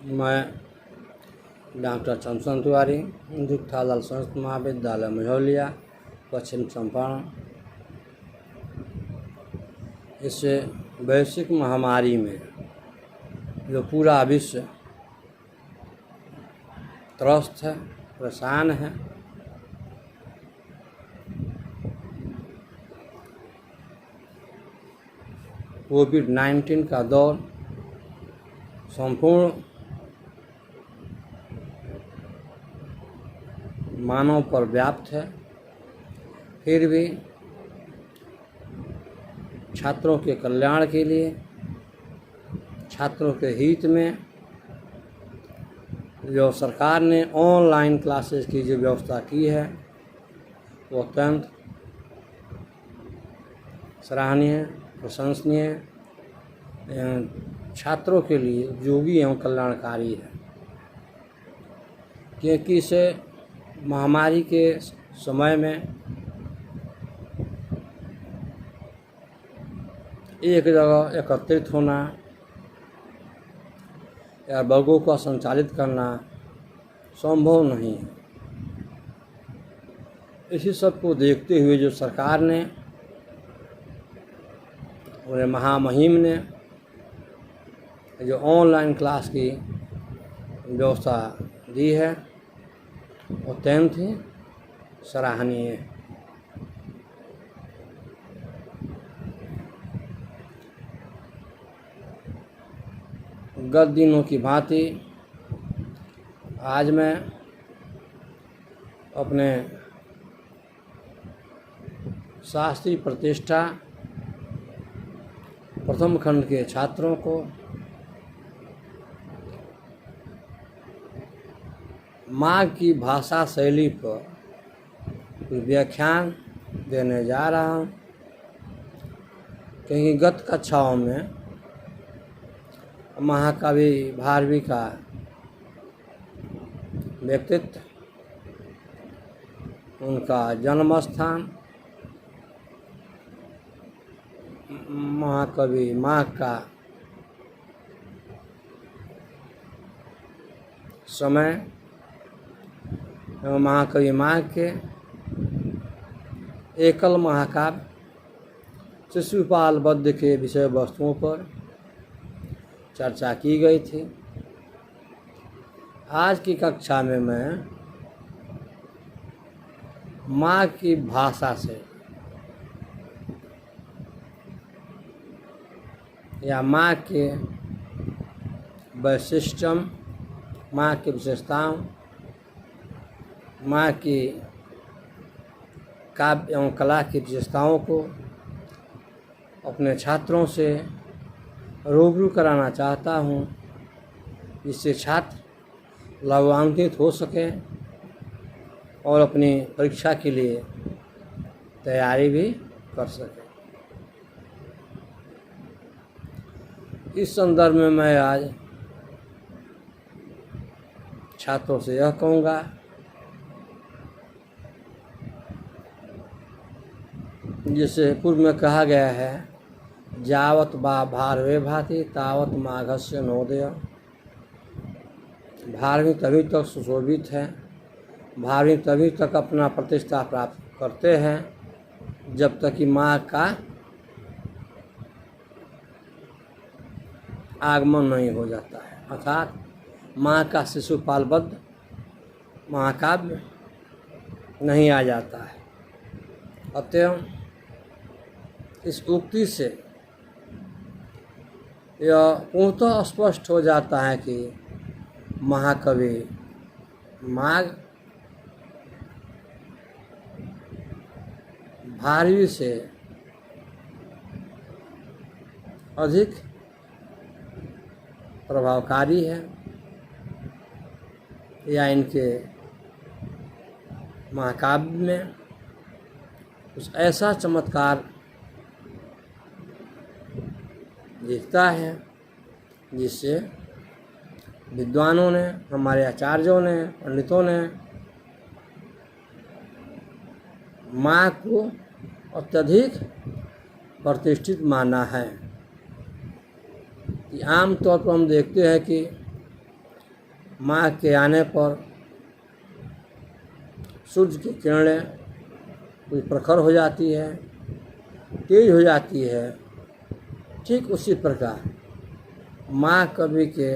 मैं डॉक्टर चमचंद तिवारी, दुग्धालाल संस्कृत महाविद्यालय मझौलिया, पश्चिम चंपारण। इस वैश्विक महामारी में जो पूरा विश्व त्रस्त है, परेशान है, कोविड-19 का दौर संपूर्ण मानव पर व्याप्त है, फिर भी छात्रों के कल्याण के लिए, छात्रों के हित में जो सरकार ने ऑनलाइन क्लासेस की जो व्यवस्था की है वो अत्यंत सराहनीय, प्रशंसनीय, छात्रों के लिए उपयोगी एवं कल्याणकारी है। क्योंकि इस महामारी के समय में एक जगह एकत्रित होना या वर्गों को संचालित करना संभव नहीं है। इसी सब को देखते हुए जो सरकार ने और महामहिम ने जो ऑनलाइन क्लास की व्यवस्था दी है वो अत्यंत ही सराहनीय है। गत दिनों की भांति आज मैं अपने शास्त्रीय प्रतिष्ठा प्रथम खंड के छात्रों को माँ की भाषा शैली पर व्याख्यान देने जा रहा हूँ। क्योंकि गत कक्षाओं में महाकवि भारवी का व्यक्तित्व, उनका जन्म स्थान, महाकवि माघ का समय एवं महाकवि माघ के एकल महाकाव्य शिशुपाल वध के विषय वस्तुओं पर चर्चा की गई थी। आज की कक्षा में मैं माँ की भाषा से या माँ के वैशिष्ट्यम, माँ की विशेषताओं, माँ की काव्य एवं कला की विशेषताओं को अपने छात्रों से रूबरू कराना चाहता हूँ, जिससे छात्र लाभान्वित हो सके और अपनी परीक्षा के लिए तैयारी भी कर सके। इस संदर्भ में मैं आज छात्रों से यह कहूँगा जिसे पूर्व में कहा गया है, जावत बा भारवे भाति तावत माघस्य नवोदय। भारवी तभी तक सुशोभित है, भारवी तभी तक अपना प्रतिष्ठा प्राप्त करते हैं जब तक कि माँ का आगमन नहीं हो जाता है, अर्थात माँ का शिशुपाल वध महाकाव्य नहीं आ जाता है। अतएव इस उक्ति से यह पूर्णतः स्पष्ट हो जाता है कि महाकवि माघ भारवी से अधिक प्रभावकारी है या इनके महाकाव्य में कुछ ऐसा चमत्कार दिखता है जिससे विद्वानों ने, हमारे आचार्यों ने, पंडितों ने माँ को अत्यधिक प्रतिष्ठित माना है। कि आम तौर पर हम देखते हैं कि माँ के आने पर सूर्य की किरणें कुछ प्रखर हो जाती है, तेज हो जाती है। ठीक उसी प्रकार माँ कवि के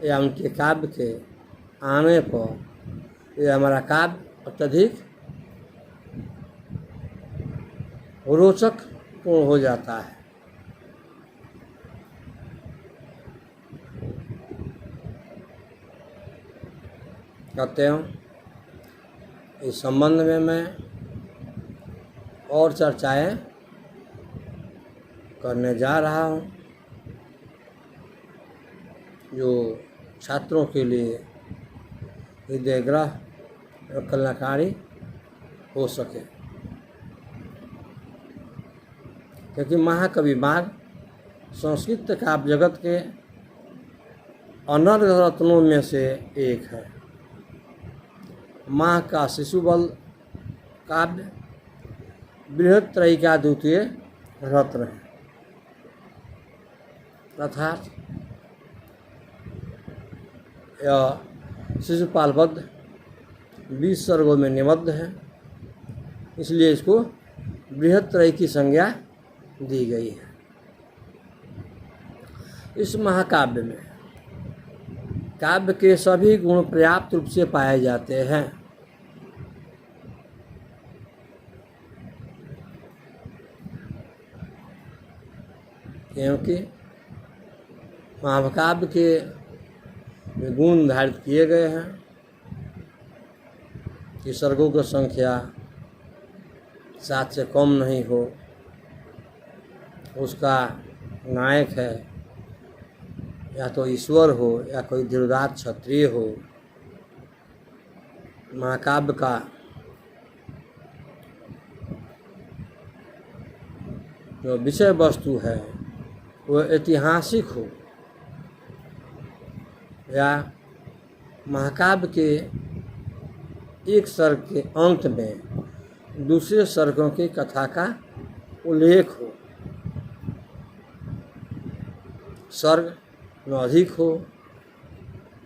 या उनके काव्य के आने पर यह हमारा काव्य अत्यधिक रोचक पूर्ण हो जाता है। कहते हैं इस संबंध में मैं और चर्चाएं करने जा रहा हूं, जो छात्रों के लिए हृदयग्राह और कल्याणकारी हो सके। क्योंकि महाकवि माघ संस्कृत काव्य जगत के अनर्घ रत्नों में से एक है। माघ का शिशुबल काव्य बृहत्त्रयी का द्वितीय रत्न है, अर्थात यह शिशुपालबद्ध 20 सर्गों में निबद्ध है, इसलिए इसको बृहत्त्रयी की संज्ञा दी गई है। इस महाकाव्य में काव्य के सभी गुण पर्याप्त रूप से पाए जाते हैं। क्योंकि महाकाव्य के गुण धारित किए गए हैं कि सर्गों की संख्या 7 से कम नहीं हो, उसका नायक है या तो ईश्वर हो या कोई धीरदार क्षत्रिय हो। महाकाव्य का जो विषय वस्तु है वह ऐतिहासिक हो या महाकाव्य के एक सर्ग के अंत में दूसरे सर्गों की कथा का उल्लेख हो। सर्ग न अधिक हो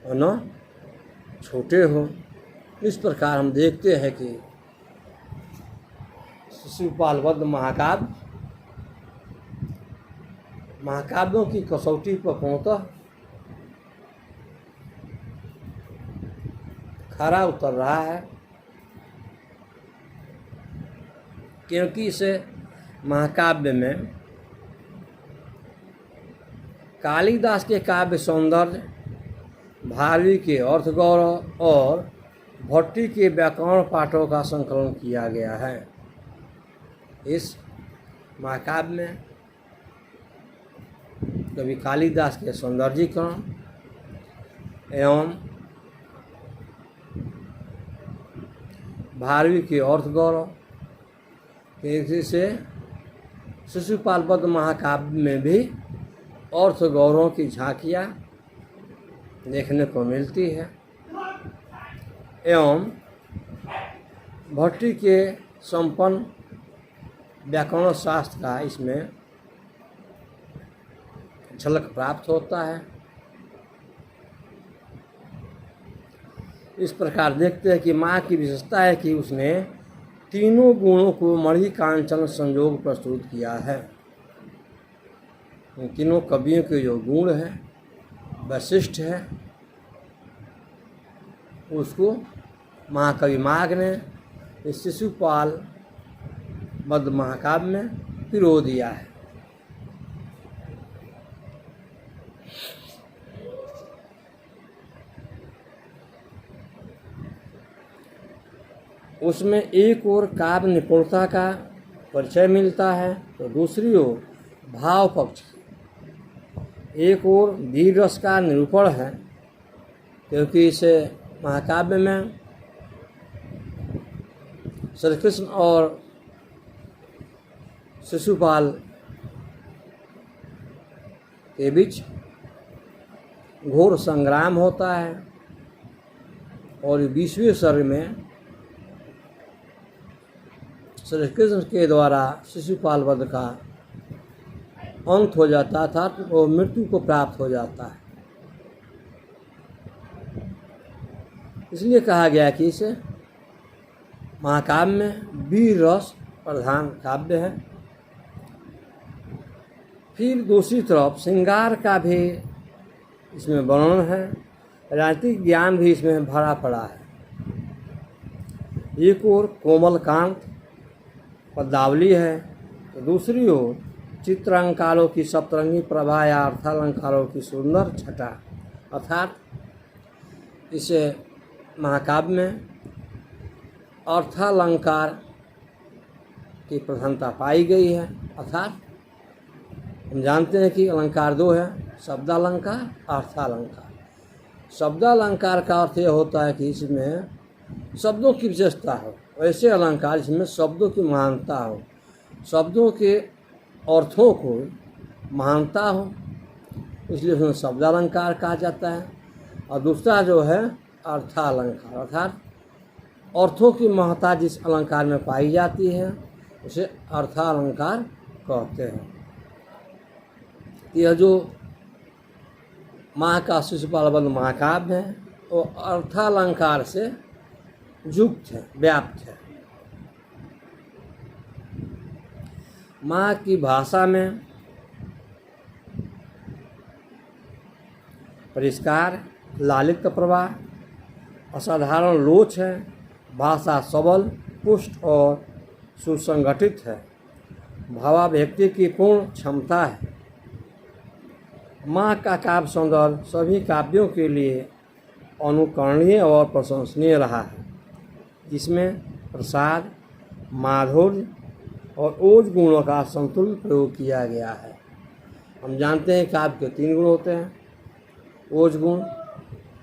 और न छोटे हो। इस प्रकार हम देखते हैं कि शिशुपालबद्ध महाकाव्यों की कसौटी पर पूर्णतः खरा उतर रहा है, क्योंकि इसे महाकाव्य में कालिदास के काव्य सौंदर्य, भारवी के अर्थ गौरव और भट्टी के व्याकरण पाठों का संकलन किया गया है। इस महाकाव्य में कवि कालिदास के सौंदर्यीकरण एवं भारवी के अर्थ गौरव के से शिशुपालबद्ध महाकाव्य में भी अर्थ गौरव की झांकियाँ देखने को मिलती है एवं भट्टी के संपन्न व्याकरण शास्त्र का इसमें झलक प्राप्त होता है। इस प्रकार देखते हैं कि माँ की विशेषता है कि उसने तीनों गुणों को मणिकांचन संयोग प्रस्तुत किया है। इन तीनों कवियों के जो गुण हैं, वैशिष्ट है, उसको महाकवि माघ ने इस शिशुपालबद्ध महाकाव्य में पिरो दिया है। उसमें एक ओर काव्य निपुणता का परिचय मिलता है तो दूसरी ओर भाव पक्ष, एक ओर वीर रस का निरूपण है, क्योंकि इसे महाकाव्य में श्री कृष्ण और शिशुपाल के बीच घोर संग्राम होता है और 20वें सर्ग में श्री कृष्ण के द्वारा शिशुपालबद्ध का अंत हो जाता था, वो मृत्यु को प्राप्त हो जाता है। इसलिए कहा गया कि इस महाकाव्य में वीर रस प्रधान काव्य है। फिर दूसरी तरफ श्रृंगार का भी इसमें वर्णन है, राजनीतिक ज्ञान भी इसमें भरा पड़ा है। एक ओर कोमलकांत पदावली है तो दूसरी ओर चित्रालंकारों की सप्तरंगी प्रभा या अर्थालंकारों की सुंदर छटा, अर्थात इस महाकाव्य में अर्थालंकार की प्रधानता पाई गई है। अर्थात हम जानते हैं कि अलंकार दो है, शब्दालंकार, अर्थालंकार। शब्दालंकार का अर्थ यह होता है कि इसमें शब्दों की विशेषता हो, ऐसे अलंकार जिसमें शब्दों की महानता हो, शब्दों के अर्थों को महानता हो, इसलिए उसमें शब्दालंकार कहा जाता है। और दूसरा जो है अर्थालंकार, अर्थात अर्थों की महत्ता जिस अलंकार में पाई जाती है उसे अर्थालंकार कहते हैं। यह जो माँ का शिशुपाल महाकाव्य है वो अर्थालंकार से युक्त है, व्याप्त है। माँ की भाषा में परिष्कार, लालित्य प्रवाह, असाधारण लोच है, भाषा सबल, पुष्ट और सुसंगठित है, भावाभिव्यक्ति की पूर्ण क्षमता है। माँ का काव्य सौंदर्य सभी काव्यों के लिए अनुकरणीय और प्रशंसनीय रहा है। इसमें प्रसाद, माधुर्य और ओज गुणों का संतुलित प्रयोग किया गया है। हम जानते हैं काव्य के 3 गुण होते हैं, ओज गुण,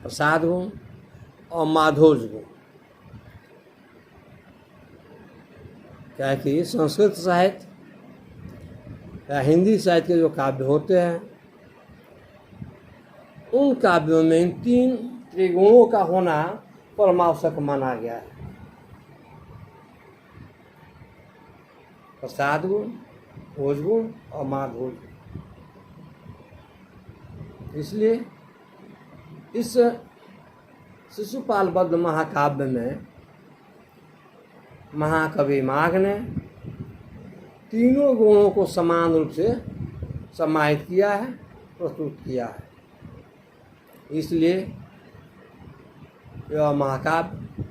प्रसाद गुण और माधुर्य गुण। क्या है कि संस्कृत साहित्य या हिंदी साहित्य के जो काव्य होते हैं उन काव्यों में इन 3 त्रिगुणों का होना परमावश्यक माना गया है। प्रसाद गुण, ओज गुण और माधुर्य। इसलिए इस शिशुपाल बद्ध महाकाव्य में महाकवि माघ ने तीनों गुणों को समान रूप से समाहित किया है, प्रस्तुत किया है। इसलिए यह महाकाव्य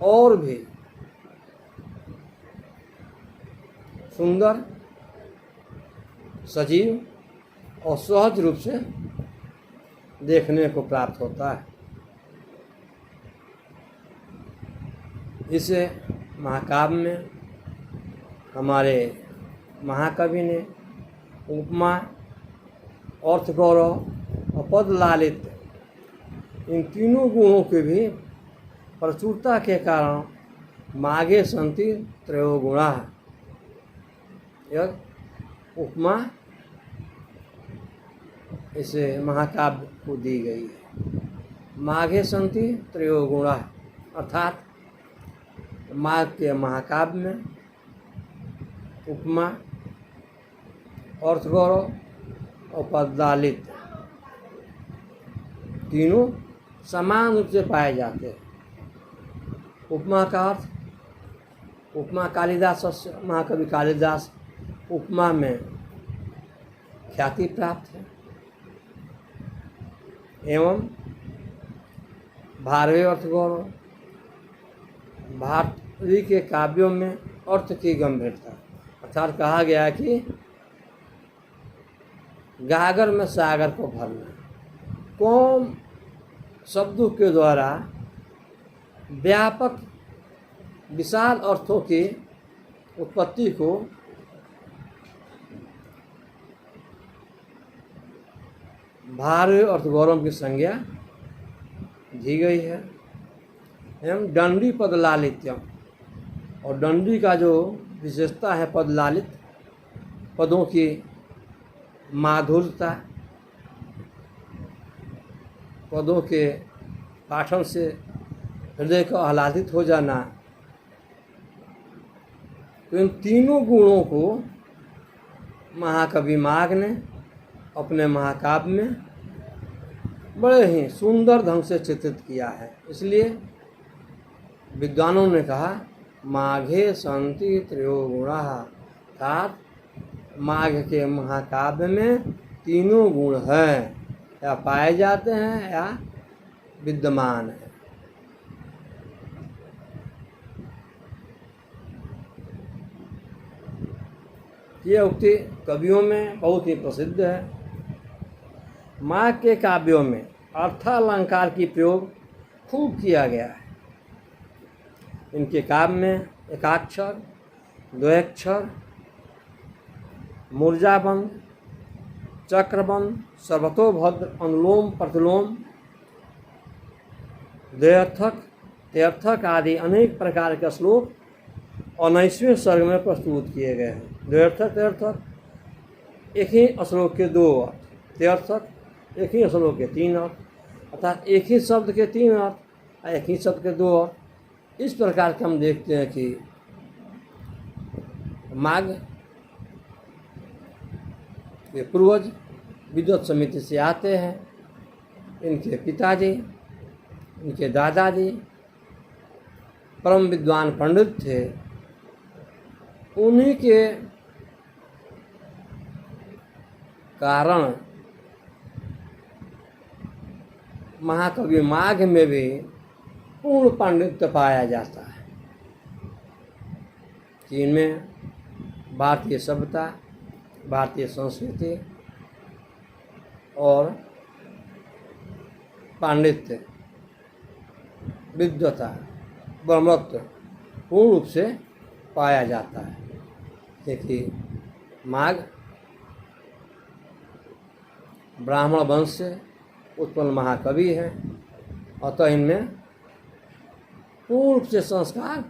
और भी सुंदर, सजीव और सहज रूप से देखने को प्राप्त होता है। इस महाकाव्य में हमारे महाकवि ने उपमा, अर्थ गौरव और पद लालित्य इन तीनों गुणों के भी प्रचुरता के कारण माघे सन्ति त्रयो गुणा, यह उपमा इसे महाकाव्य को दी गई है। माघे सन्ति त्रयो गुणा, अर्थात माघ के महाकाव्य में उपमा, अर्थ गौरव और पदालित्य तीनों समान रूप से पाए जाते हैं। उपमा का अर्थ, उपमा कालिदास, महाकवि कालिदास उपमा में ख्याति प्राप्त है एवं भारतीय अर्थ गौरव, भारतीय के काव्यों में अर्थ की गंभीरता, अर्थात कहा गया कि गागर में सागर को भरना, कौन शब्दों के द्वारा व्यापक विशाल अर्थों की उत्पत्ति को भारतीय अर्थ गौरव की संज्ञा दी गई है। एवं दंडी पद लालित्यम, और दंडी का जो विशेषता है पद लालित, पदों की माधुर्यता, पदों के पाठन से हृदय को आह्लादित हो जाना, तो इन तीनों गुणों को महाकवि माघ ने अपने महाकाव्य में बड़े ही सुंदर ढंग से चित्रित किया है। इसलिए विद्वानों ने कहा माघे संति त्रयो गुणा, अर्थात माघ के महाकाव्य में तीनों गुण हैं, या पाए जाते हैं या विद्यमान है। ये उक्ति कवियों में बहुत ही प्रसिद्ध है। माघ के काव्यों में अर्थालंकार की प्रयोग खूब किया गया है। इनके काव्य में एकाक्षर, द्वैक्षर, मूर्जाबंध, चक्रबंध, सर्वतोभद्र, अनुलोम प्रतिलोम, द्व्यर्थक, त्यर्थक आदि अनेक प्रकार के श्लोक 19वें सर्ग में प्रस्तुत किए गए हैं। द्व्यर्थक त्यर्थक एक ही श्लोक के दो अर्थ, त्यर्थक एक ही श्लोक के तीन अर्थ, अर्थात एक ही शब्द के तीन अर्थ, एक ही शब्द के दो अर्थ। इस प्रकार के हम देखते हैं कि माघ के पूर्वज विद्वत समिति से आते हैं। इनके पिताजी, इनके दादाजी परम विद्वान पंडित थे। उन्हीं के कारण महाकवि माघ में भी पूर्ण पांडित्य पाया जाता है कि इनमें भारतीय सभ्यता, भारतीय संस्कृति और पांडित्य, विद्वता, ब्रह्मत्व पूर्ण रूप से पाया जाता है। देखिए माघ ब्राह्मण वंश से उत्पन्न महाकवि है, अतः इनमें पूर्ण रूप से संस्कार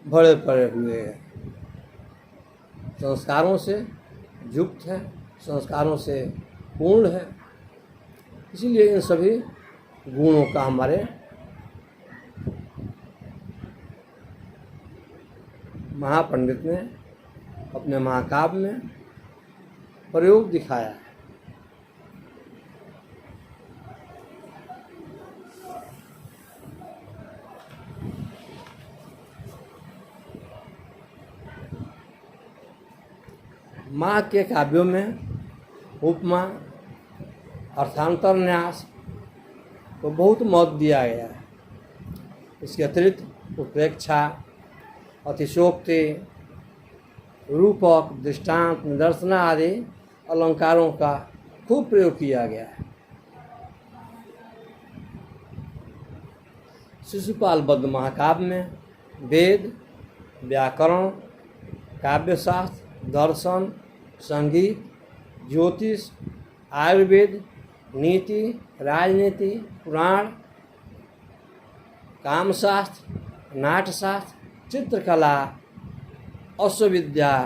भरे पड़े हुए हैं, संस्कारों से युक्त है, संस्कारों से पूर्ण है। इसीलिए इन सभी गुणों का हमारे महापंडित ने अपने महाकाव्य में प्रयोग दिखाया है। माघ के काव्यों में उपमा, अर्थांतर न्यास को बहुत महत्व दिया गया है। इसके अतिरिक्त उत्प्रेक्षा, अतिशोक्ति, रूपक, दृष्टांत, निदर्शन आदि अलंकारों का खूब प्रयोग किया गया है। शिशुपाल बद्ध महाकाव्य में वेद, व्याकरण, काव्यशास्त्र, दर्शन, संगीत, ज्योतिष, आयुर्वेद, नीति, राजनीति, पुराण, कामशास्त्र, नाट्यशास्त्र, चित्रकला, अश्वविद्या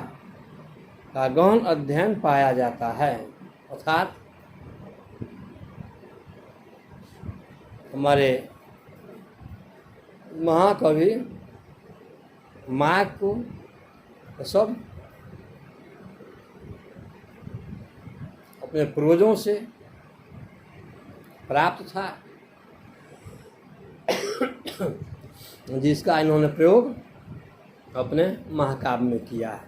का गहन अध्ययन पाया जाता है। अर्थात हमारे महाकवि माघ को सब अपने पूर्वजों से प्राप्त था, जिसका इन्होंने प्रयोग अपने महाकाव्य में किया है।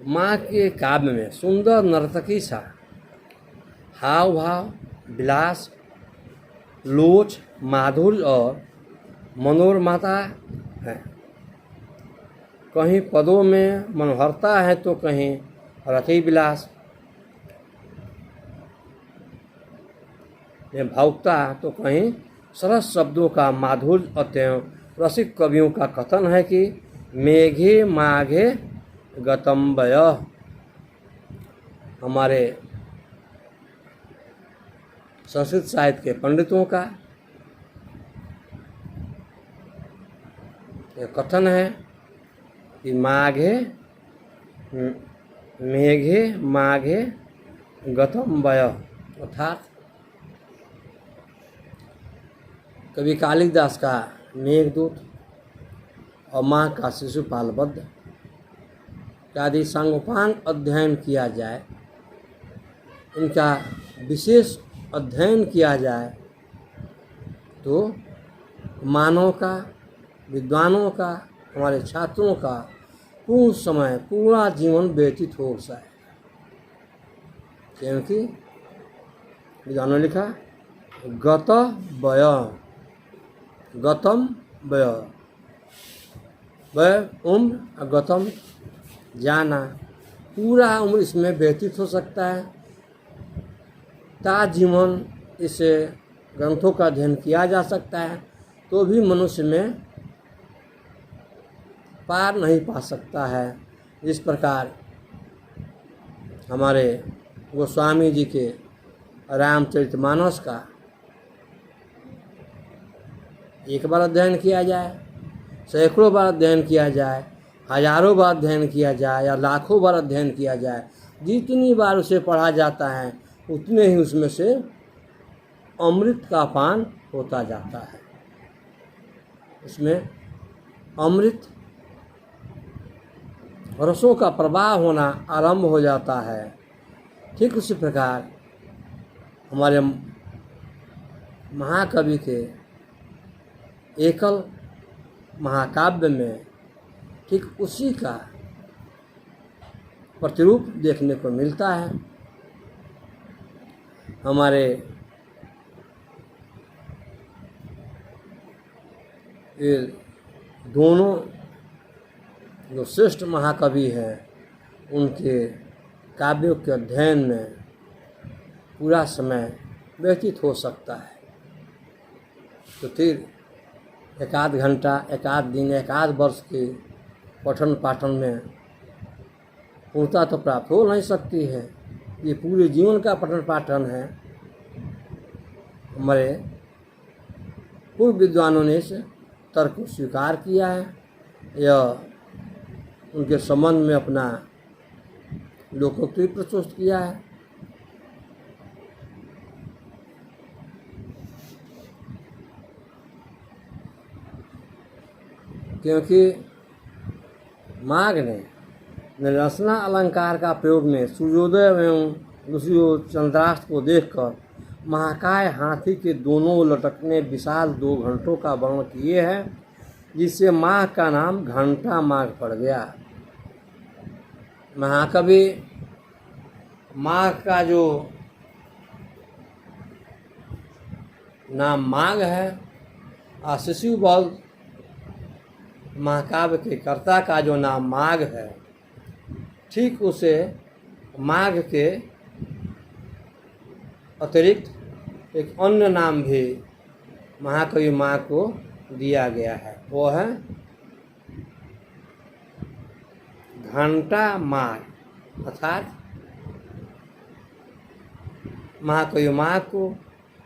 माँ के काव्य में सुंदर नर्तकी सा हाव भाव, विलास, लोच, माधुर्य और मनोरमता है। कहीं पदों में मनोहरता है तो कहीं रति विलास में भावुकता, तो कहीं सरस शब्दों का माधुर्य। अत्यंत रसिक कवियों का कथन है कि मेघे माघे गतम्बय। हमारे संस्कृत साहित्य के पंडितों का यह कथन है कि माघे मेघे माघे गतम्बय, अर्थात कवि कालिदास का मेघदूत और माँ का शिशुपाल वध आदि सांगोपांग अध्ययन किया जाए, इनका विशेष अध्ययन किया जाए तो मानव का, विद्वानों का, हमारे छात्रों का पूर्ण समय, पूरा जीवन व्यतीत हो जाए। क्योंकि विद्वानों ने लिखा गत वय, गतम वय, वय उम्र, गतम जाना, पूरा उम्र इसमें व्यतीत हो सकता है। ता जीवन इस ग्रंथों का अध्ययन किया जा सकता है तो भी मनुष्य में पार नहीं पा सकता है। इस प्रकार हमारे गोस्वामी जी के रामचरितमानस का एक बार अध्ययन किया जाए, सैकड़ों बार अध्ययन किया जाए, हजारों बार अध्ययन किया जाए या लाखों बार अध्ययन किया जाए, जितनी बार उसे पढ़ा जाता है उतने ही उसमें से अमृत का पान होता जाता है। उसमें अमृत रसों का प्रवाह होना आरंभ हो जाता है। ठीक उसी प्रकार हमारे महाकवि के एकल महाकाव्य में ठीक उसी का प्रतिरूप देखने को मिलता है। हमारे ये दोनों जो श्रेष्ठ महाकवि हैं उनके काव्यों के अध्ययन में पूरा समय व्यतीत हो सकता है। तो फिर एक आध घंटा, एक आध दिन, एक आध वर्ष के पठन पाठन में पूर्णता तो प्राप्त हो नहीं सकती है। ये पूरे जीवन का पठन पाठन है। हमारे पूर्व विद्वानों ने इस तर्क को स्वीकार किया है या उनके संबंध में अपना लोकोक्ति प्रस्तुत किया है। क्योंकि माघ ने निरसना अलंकार का प्रयोग में सूर्योदय एवं दूसरी ओर चंद्रास्त को देखकर महाकाय हाथी के दोनों लटकने विशाल 2 घंटों का वर्णन किए हैं, जिससे माघ का नाम घंटा माघ पड़ गया। महाकवि माघ का जो नाम माघ है और शिशुपाल महाकाव्य के कर्ता का जो नाम माघ है, ठीक उसे माघ के अतिरिक्त एक अन्य नाम भी महाकवि माघ को दिया गया है। वो है घंटा माघ, अर्थात महाकवि माघ को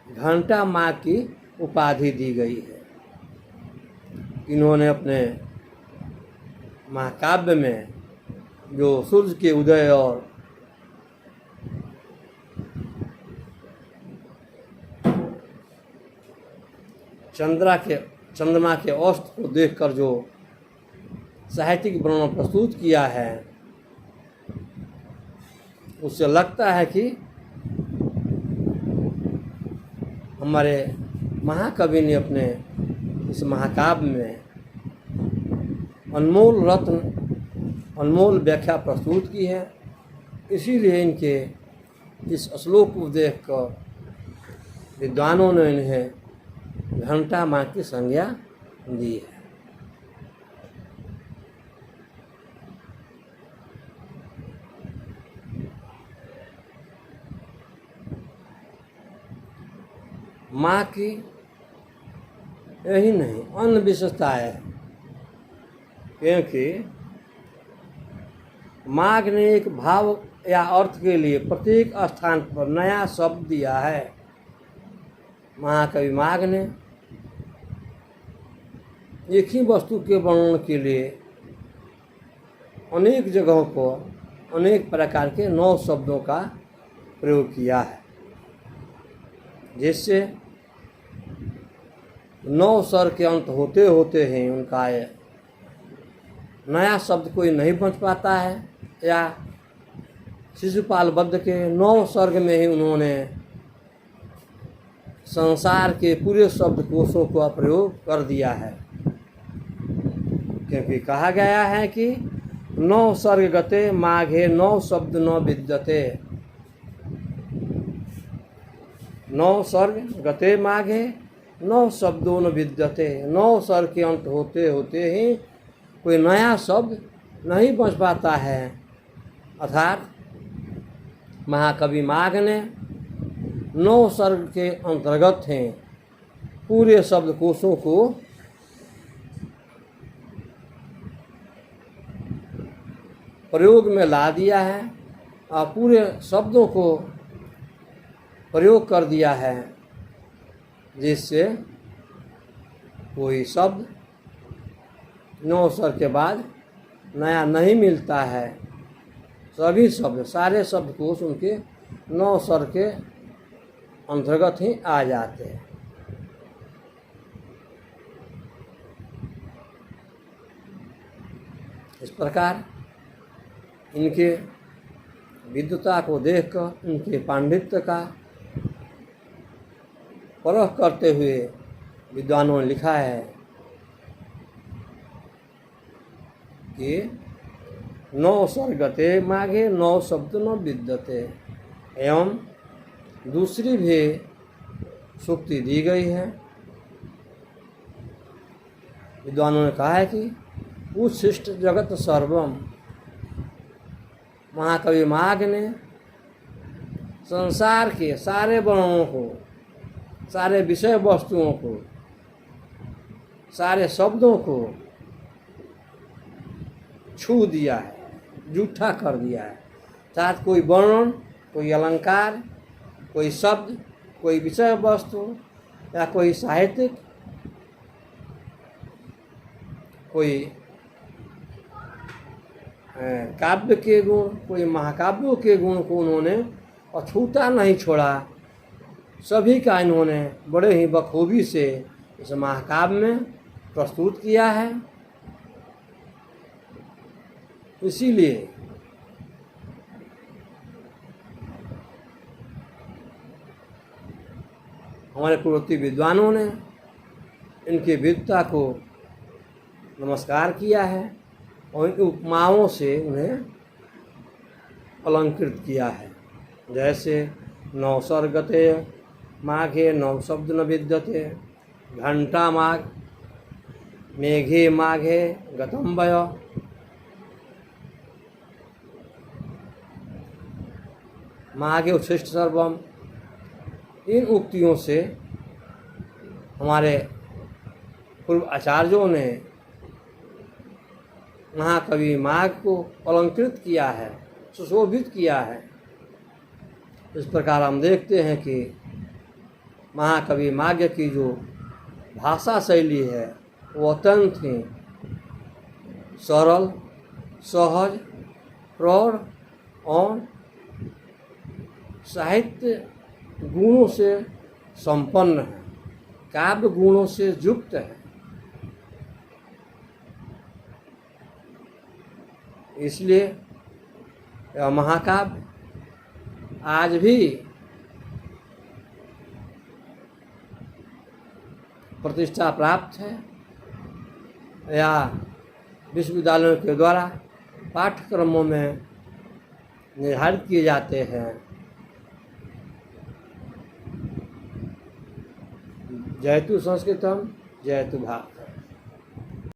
घंटा माघ की उपाधि दी गई है। इन्होंने अपने महाकाव्य में जो सूर्य के उदय और चंद्रमा के अस्त को देखकर जो साहित्यिक वर्णन प्रस्तुत किया है, उससे लगता है कि हमारे महाकवि ने अपने इस महाकाव्य में अनमोल रत्न, अनमोल व्याख्या प्रस्तुत की है। इसीलिए इनके इस श्लोक को देखकर विद्वानों ने इन्हें घंटा माघ की संज्ञा दी है। माँ की यही नहीं अन्य विशेषताएं है, क्योंकि माघ ने एक भाव या अर्थ के लिए प्रत्येक स्थान पर नया शब्द दिया है। महाकवि माघ ने एक ही वस्तु के वर्णन के लिए अनेक जगहों पर अनेक प्रकार के 9 शब्दों का प्रयोग किया है, जिससे 9 स्वर के अंत होते होते ही उनका नया शब्द कोई नहीं बच पाता है, या शिशुपाल वध के 9 सर्ग में ही उन्होंने संसार के पूरे शब्दकोशों को अप्रयोग कर दिया है। क्योंकि कहा गया है कि 9 सर्ग गते माघे 9 शब्द न विद्यते। 9 सर्ग गते माघे 9 शब्दों न विद्यते। 9 सर्ग के अंत होते होते ही कोई नया शब्द नहीं बच पाता है। अर्थात महाकवि माघ ने 9 सर्ग के अंतर्गत हैं पूरे शब्दकोशों को प्रयोग में ला दिया है और पूरे शब्दों को प्रयोग कर दिया है, जिससे कोई शब्द 9 सर्ग के बाद नया नहीं मिलता है। सभी शब्द, सारे शब्दकोश उनके 9 सर्ग के अंतर्गत ही आ जाते हैं। इस प्रकार इनके विद्वता को देखकर, इनके पांडित्य का परख करते हुए विद्वानों ने लिखा है कि 9 सर्गते माघे 9 शब्द न विद्यते। एवं दूसरी भी सूक्ति दी गई है। विद्वानों ने कहा है कि उच्छिष्ट जगत सर्वम। महाकवि माघ ने संसार के सारे वर्णों को, सारे विषय वस्तुओं को, सारे शब्दों को छू दिया है, जूठा कर दिया है। अर्थात कोई वर्णन, कोई अलंकार, कोई शब्द, कोई विषय वस्तु या कोई साहित्यिक, कोई काव्य के गुण, कोई महाकाव्यों के गुण को उन्होंने अछूता नहीं छोड़ा। सभी का इन्होंने बड़े ही बखूबी से इस महाकाव्य में प्रस्तुत किया है। इसीलिए हमारे पूर्ववर्ती विद्वानों ने इनकी विद्वता को नमस्कार किया है और इन उपमाओं से उन्हें अलंकृत किया है। जैसे 9 सर्गते माघे 9 शब्द न विद्यते, घंटा माघ, मेघे माघे गतम वय, माघे उच्छिष्ट सर्वम। इन उक्तियों से हमारे पूर्व आचार्यों ने महाकवि माघ को अलंकृत किया है, सुशोभित किया है। इस प्रकार हम देखते हैं कि महाकवि माघ की जो भाषा शैली है वो अत्यंत ही सरल, सहज, प्रौढ़ और साहित्य गुणों से संपन्न है, काव्य गुणों से युक्त है। इसलिए यह महाकाव्य आज भी प्रतिष्ठा प्राप्त है या विश्वविद्यालयों के द्वारा पाठ्यक्रमों में निर्धारित किए जाते हैं। जयतु संस्कृतम, जयतु भारत।